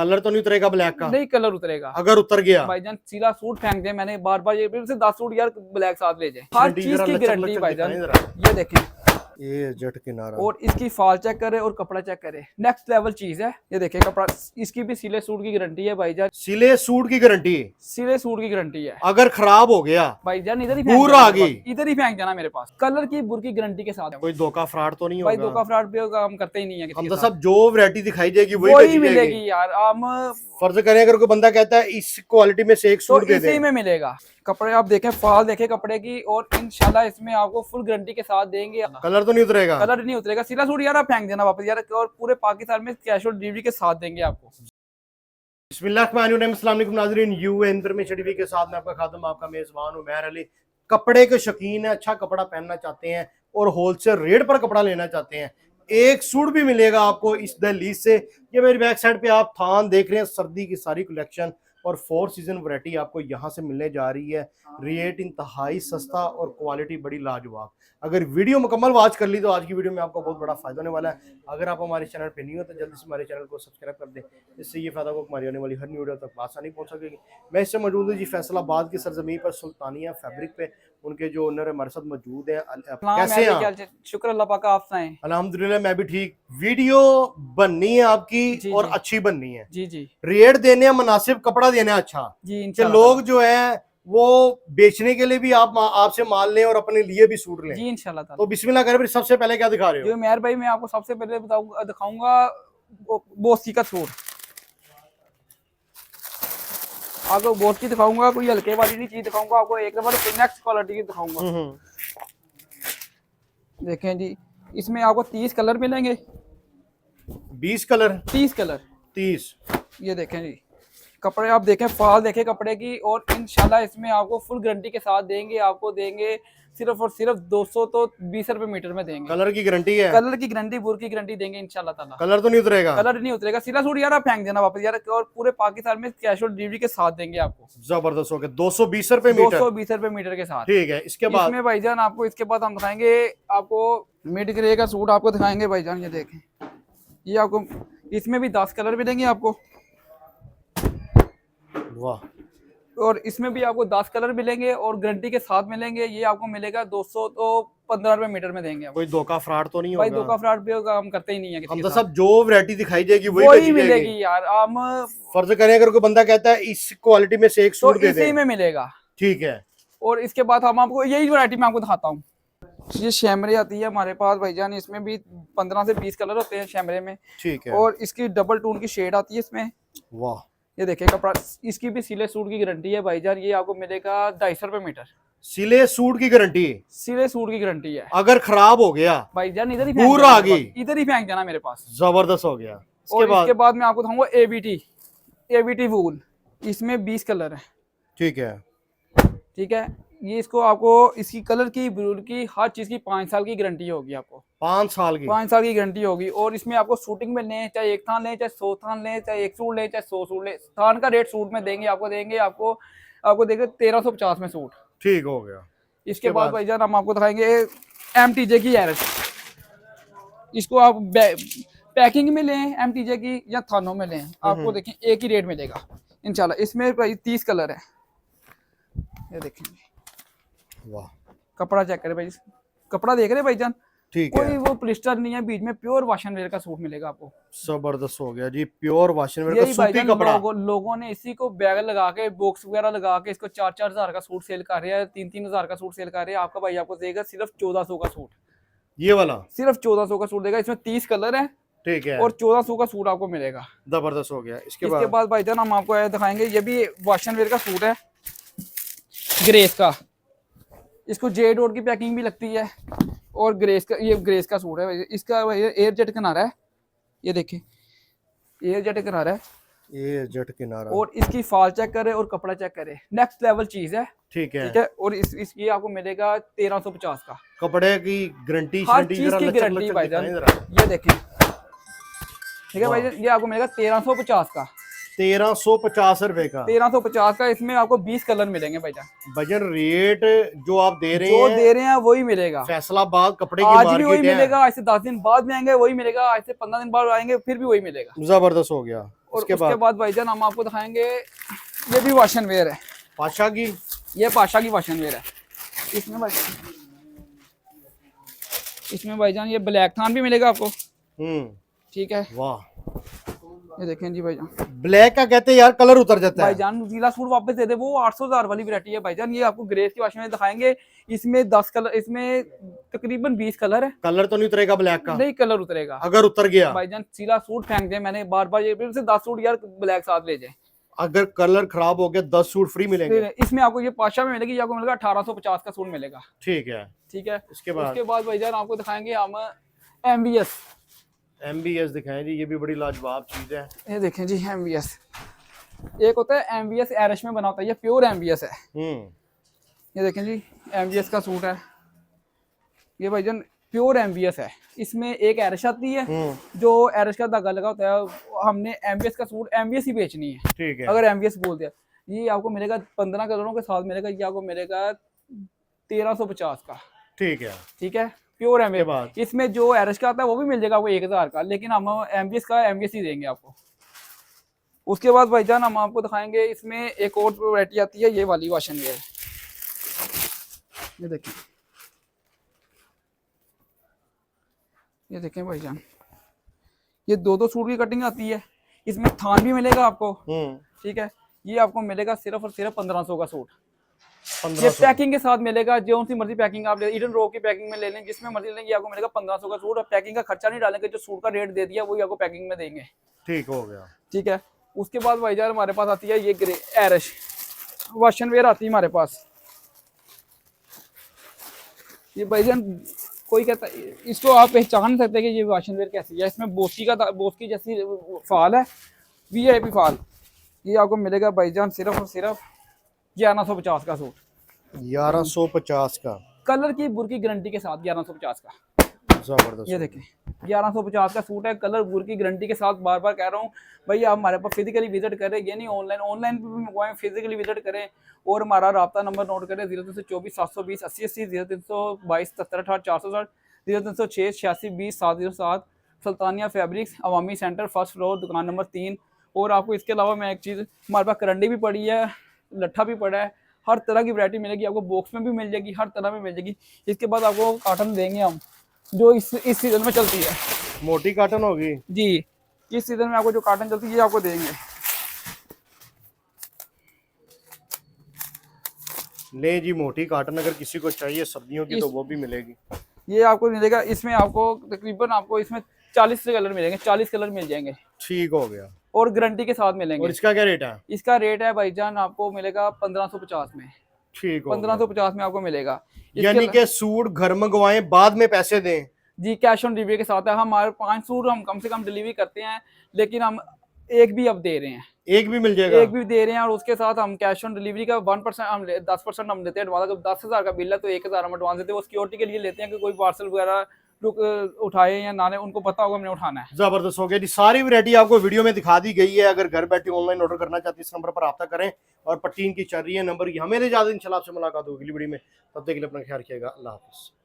Colour तो नहीं उतरेगा ब्लैक का? नहीं कलर उतरेगा। अगर उतर गया भाईजान सीधा सूट फेंक दे, मैंने बार बार ये 10 सूट यार ब्लैक साथ ले जाए, हर चीज की गारंटी भाईजान। ये देखें, ये जट किनारा और इसकी फॉल चेक करे और कपड़ा चेक करे, नेक्स्ट लेवल चीज है। ये देखें कपड़ा, इसकी भी सिले सूट की गारंटी है भाईजान। सिले सूट की गारंटी है? सिले सूट की गारंटी है। अगर खराब हो गया भाईजान इधर ही पूरा आ गई, इधर ही फेंक जाना मेरे पास। कलर की बुर की गारंटी के साथ है। कोई धोखा फ्रॉड तो नहीं भाई होगा? धोखा फ्रॉड भी हम करते ही नहीं है। हम तो सब जो वैरायटी दिखाई जाएगी वही वही मिलेगी यार। हम फर्ज करें अगर कोई बंदा कहता है इस क्वालिटी में से एक सूट दे दे, इसी में मिलेगा। कपड़े आप देखें, फॉल देखें कपड़े की, और इंशाल्लाह इसमें आपको फुल गारंटी के साथ देंगे। कलर तो नहीं उतरेगा? कलर नहीं उतरेगा। सिला सूट यार आप फेंक देना वापस यार, और पूरे पाकिस्तान में कैश ऑन डिलीवरी के साथ देंगे आपको। बिस्मिल्लाहिर्रहमानिर्रहीम, अस्सलाम वालेकुम नाज़रीन, यू है इंफॉर्मेशन टीवी के साथ मैं आपका खादम, आपका मेजबान उमैर अली। कपड़े के शौकीन है, अच्छा कपड़ा पहनना चाहते हैं और होलसेल रेट पर कपड़ा लेना चाहते हैं, एक सूट भी मिलेगा आपको इस दहलीज से। ये मेरी बैक साइड पे आप थान देख रहे हैं, सर्दी की सारी कलेक्शन और 4 सीजन वैरायटी आपको यहाँ से मिलने जा रही है। रेट इंतहाई सस्ता और क्वालिटी बड़ी लाजवाब। अगर वीडियो मुकम्मल वॉच कर ली तो आज की वीडियो में आपको बहुत बड़ा फायदा होने वाला है। अगर आप हमारे चैनल पे नहीं हो तो जल्दी से हमारे चैनल को सब्सक्राइब कर दें, इससे ये फायदा को हमारी आने वाली हर न्यू वीडियो तक आसानी पहुंच सकेगी। मैं इससे मौजूद हूँ जी फैसलाबाद की सरजमीन पर, सुल्तानिया फैब्रिक पे। उनके जो ओनर हमारे साथ मौजूद हैं। कैसे हैं? शुक्र अल्लाह पाक, आप सुनाएं? अल्हम्दुलिल्लाह मैं भी ठीक। वीडियो बननी है आपकी और अच्छी बननी है। जी जी। रेट देने हैं मुनासिब, कपड़ा देना है अच्छा जी। कि लोग जो है वो बेचने के लिए भी आप आपसे माल लें और अपने लिए भी सूट लें। जी इंशाल्लाह ताला। तो बिस्मिल्लाह करें। फिर सबसे पहले क्या दिखा रहे हो? जो मेहर भाई मैं आपको सबसे पहले दिखाऊंगा बोस्की का सूट। आपको बोस्की दिखाऊंगा, कोई हल्के वाली नहीं चीज दिखाऊंगा आपको, एक नंबर नेक्स्ट क्वालिटी की दिखाऊंगा। देखें जी, इसमें आपको 30 कलर मिलेंगे। 20 कलर? 30 कलर। 30। ये देखें जी, कपड़े आप देखें, फॉल देखें कपड़े की, और इंशाल्लाह इसमें आपको फुल गारंटी के साथ देंगे। आपको देंगे सिर्फ और सिर्फ 200 तो 20 रुपए मीटर में देंगे। कलर की गारंटी है? कलर की गारंटी, बुर की गारंटी देंगे इंशाल्लाह ताला। कलर तो नहीं उतरेगा? कलर नहीं उतरेगा। सिला सूट यार आप फेंक देना वापस यार, और पूरे पाकिस्तान में कैश ऑन डिलीवरी के साथ देंगे आपको। जबरदस्त हो गया। 220 रुपए मीटर? 220 रुपए मीटर के साथ। ठीक है। इसके बाद इसमें भाईजान आपको, इसके बाद हम दिखाएंगे आपको मिड ग्रे का सूट आपको दिखाएंगे भाईजान। ये देखें, ये आपको इसमें भी 10 कलर मिलेंगे आपको। वाह। और इसमें भी आपको 10 कलर मिलेंगे और गारंटी के साथ मिलेंगे। ये आपको मिलेगा 200 तो 15 रुपए मीटर में देंगे। कोई धोखा फ्रॉड तो नहीं होगा? भाई धोखा फ्रॉड भी होगा, हम करते ही नहीं है। हम तो सब जो वैरायटी दिखाई जाएगी वही मिलेगी यार। हम फर्ज करें अगर कोई बंदा कहता है इस क्वालिटी में से एक सूट दे दे, इसी में मिलेगा। ठीक है। और इसके बाद हम आपको यही वैरायटी में आपको दिखाता हूँ। ये शैमरे आती है हमारे पास भाईजान, इसमें भी 15 से 20 कलर होते हैं शैमरे में। ठीक है। और इसकी डबल टून की शेड आती है इसमें। वाह। ये देखिए कपड़ा, इसकी भी सिले सूट की गारंटी है भाईजान। ये आपको मिलेगा 250 रुपए मीटर। सिले सूट की गारंटी है? सिले सूट की गारंटी है। अगर खराब हो गया भाईजान इधर ही पूरा आ गई, इधर ही फेंक जाना मेरे पास। जबरदस्त हो गया। इसके बाद मैं आपको दिखाऊंगा एबीटी वूल। इसमें 20 कलर है। ठीक है। ठीक है। ये इसको आपको, इसकी कलर की, ब्लूल की, हर चीज की 5 साल की गारंटी होगी आपको। 5 साल की? 5 साल की गारंटी होगी। और इसमें आपको शूटिंग में लें, चाहे एक थान लें, चाहे 100 थान लें, चाहे एक सूट लें, चाहे 100 सूट लें, थान का रेट सूट में देंगे आपको देंगे 1350 में सूट। ठीक हो गया। इसके बाद भाईजान हम आपको दिखाएंगे एमटीजे की एरस। इसको आप पैकिंग में लें एमटीजे की या थानों में लें, आपको देखें एक ही रेट मिलेगा इंशाल्लाह। इसमें भाई 30 कलर है। ये देखेंगे, वाह। कपड़ा चेक करें भाई, कपड़ा देख रहे भाईजान, ठीक कोई है। वो प्लिस्टर नहीं है बीच में, प्योर वाशन वेयर का सूट मिलेगा आपको। जबरदस्त हो गया जी, प्योर वाशन वेयर का सूती कपड़ा। लोगों ने इसी को बैग लगा के, बॉक्स वगैरह लगा के इसको 4-4 हजार का सूट सेल कर रहे हैं, 3-3 हजार का सूट सेल कर रहे हैं। आपका भाई आपको देगा सिर्फ 1400 का सूट। ये वाला सिर्फ 1400 का सूट देगा। इसमें 30 कलर है। ठीक है। और 1400 का सूट आपको मिलेगा। जबरदस्त हो गया। इसके बाद भाईजान हम आपको दिखाएंगे, ये भी वाशन वेयर का सूट है ग्रेस का। इसको जे डॉट की पैकिंग भी लगती है। और ग्रेस का, ये ग्रेस का सूट है। इसका भाई एयर जेट किनारा है। ये देखिए एयर जेट किनारा है, ये जेट किनारा। और इसकी फॉल चेक करे और कपड़ा चेक करे, नेक्स्ट लेवल चीज है। ठीक है। ठीक है। और इसकी आपको मिलेगा 1350 का। कपड़े की गारंटी, हर चीज की गारंटी भाईजान। ये देखें, ठीक है भाईजान, ये आपको मिलेगा 1350 का। 1350 रुपए का? 1350 का। इसमें आपको 20 कलर मिलेंगे भाईजान। भजन रेट जो आप दे रहे हैं वही मिलेगा। फैसलाबाद कपड़े की आज मार्केट भी वही मिलेगा, आज से 10 दिन बाद में आएंगे वही मिलेगा, आज से 15 दिन बाद आएंगे फिर भी वही मिलेगा। जबरदस्त हो गया। और उसके बाद भाईजान हम आपको दिखाएंगे ये भी वॉश एंड वेयर है, पाशा की, ये पाशा की वॉश एंड वेयर है। इसमें भाईजान ये ब्लैक थान भी मिलेगा आपको, ठीक है। वाह, ये देखें जी भाईजान, ब्लैक का कहते हैं यार कलर उतर जाता है। भाईजान नीला सूट वापस दे दे, वो 800,000 वाली वैरायटी है भाईजान। ये आपको ग्रेस की वॉशिंग में दिखाएंगे, इसमें 10 कलर, इसमें तकरीबन 20 कलर है। कलर तो नहीं उतरेगा ब्लैक का? नहीं, कलर उतरेगा। अगर उतर गया भाईजान सीला सूट फेंक दे, मैंने बार बार ये से 10 सूट यार ब्लैक साथ ले जाए। अगर कलर खराब हो गया 10 सूट फ्री मिलेंगे। इसमें आपको ये पाशा में मिलेगी, आपको मिलेगा 1850 का सूट मिलेगा, ठीक है। ठीक है। उसके बाद भाईजान आपको दिखाएंगे हम MVS दिखाएं जी, ये भी बड़ी लाजवाब चीज है। ये देखें जी MVS, एक होता है MVS एरिश में बना होता है, ये प्योर MVS है। ये देखें जी MVS का सूट है, ये भाईजान प्योर MVS है। इसमें एक एरिश आती है, जो एरिश का धागा लगा होता है। हमने MVS का सूट MVS ही बेचनी है, ठीक है। अगर MVS बोल दिया, ये आपको मिलेगा 15 कलरों के साथ मिलेगा, ये आपको मिलेगा 1350 का, ठीक है, ठीक है। प्योर MVS, इसमें जो एरिश का आता है वो भी मिल जाएगा आपको 1000 का, लेकिन हम MVS का MVS ही देंगे आपको। उसके बाद भाईजान हम आपको दिखाएंगे, इसमें एक और वैरायटी आती है, ये वाली वॉश एंड वेयर। ये देखें, ये देखें भाईजान, ये दो सूट की कटिंग आती है, इसमें थान भी मिलेगा आपको, ठीक है। ये आपको मिलेगा सिर्फ और सिर्फ 1500 का सूट। ये पैकिंग के साथ मिलेगा, जो सी मर्जी पैकिंग आप ले, ईडन रो की पैकिंग में ले लें, जिसमें मर्जी लेंगे, आपको मिलेगा 1500 का सूट। और पैकिंग का खर्चा नहीं डालेंगे, जो सूट का रेट दे दिया वही आपको पैकिंग में देंगे, ठीक हो गया, ठीक है। उसके बाद भाईजान हमारे पास आती है ये grey Irish wash and where आती है हमारे पास। ये भाईजान कोई कहता है, इसको आप पहचान नहीं सकते कि ये वॉश एंड वेयर कैसी है। इसमें बोस्की जैसी फाल है, VIP फाल। ये आपको मिलेगा भाईजान सिर्फ और सिर्फ 1150 का सूट, 1150 का, कलर की बुर की गारंटी के साथ 1150 का, जबरदस्त। ये देखें 1150 का सूट है, कलर बुर की गारंटी के साथ। बार बार कह रहा हूँ भाई, आप हमारे पास फिजिकली विजिट करें, ये नहीं ऑनलाइन पे भी मंगवाएं, फिजिकली विजिट करें। और हमारा रब्ता नंबर नोट करें, 0324 720 80 80, 0322 77 68 460, 0306 86 20 707। सुल्तानिया फैब्रिक्स, अवामी सेंटर, फर्स्ट फ्लोर, दुकान नंबर 3। और आपको इसके अलावा मैं एक चीज़, हमारे पास करंडी भी पड़ी है, लट्ठा भी पड़ा है, हर तरह की वैरायटी मिलेगी आपको, बॉक्स में भी मिल जाएगी, हर तरह में मिल जाएगी। इसके बाद आपको कॉटन देंगे हम, जो इस सीजन में चलती है, मोटी कॉटन होगी जी। इस सीजन में आपको जो कॉटन चलती है ये आपको देंगे। ले जी, मोटी कॉटन अगर किसी को चाहिए सर्दियों की तो वो भी मिलेगी। ये आपको मिलेगा, इसमें आपको तकरीबन आपको इसमें 40 कलर मिलेंगे, 40 कलर मिल जाएंगे, ठीक हो गया। और गारंटी के साथ मिलेंगे। और इसका क्या रेट है? इसका रेट है भाईजान आपको मिलेगा 1550 में, ठीक हो 1550 में आपको मिलेगा। यानी कि सूट घर मंगवाएं बाद में पैसे दें जी, कैश ऑन डिलीवरी के साथ है। हमारे 5 सूट हम कम से कम डिलीवरी करते हैं, लेकिन हम एक भी अब दे रहे हैं, एक भी मिल जाएगा, एक भी दे रहे हैं। और उसके साथ हम कैश ऑन डिलीवरी का 1% हम 10% हम देते हैं एडवांस। अगर 10,000 का बिल है तो 1,000 हम एडवांस देते हैं, वो सिक्योरिटी के लिए लेते हैं कि कोई पार्सल वगैरह उठाए या ना, उनको पता होगा हमने उठाना है। जबरदस्त हो गया जी। सारी वैरायटी आपको वीडियो में दिखा दी गई है। अगर घर बैठे ऑनलाइन ऑर्डर करना चाहते हैं इस नंबर पर रब्ता करें। और पट्टी की चल रही है नंबर, हमें इंशाल्लाह आपसे मुलाकात होगी वीडियो में। तब तक के लिए अपना ख्याल रखिएगा। अल्लाह हाफिज़।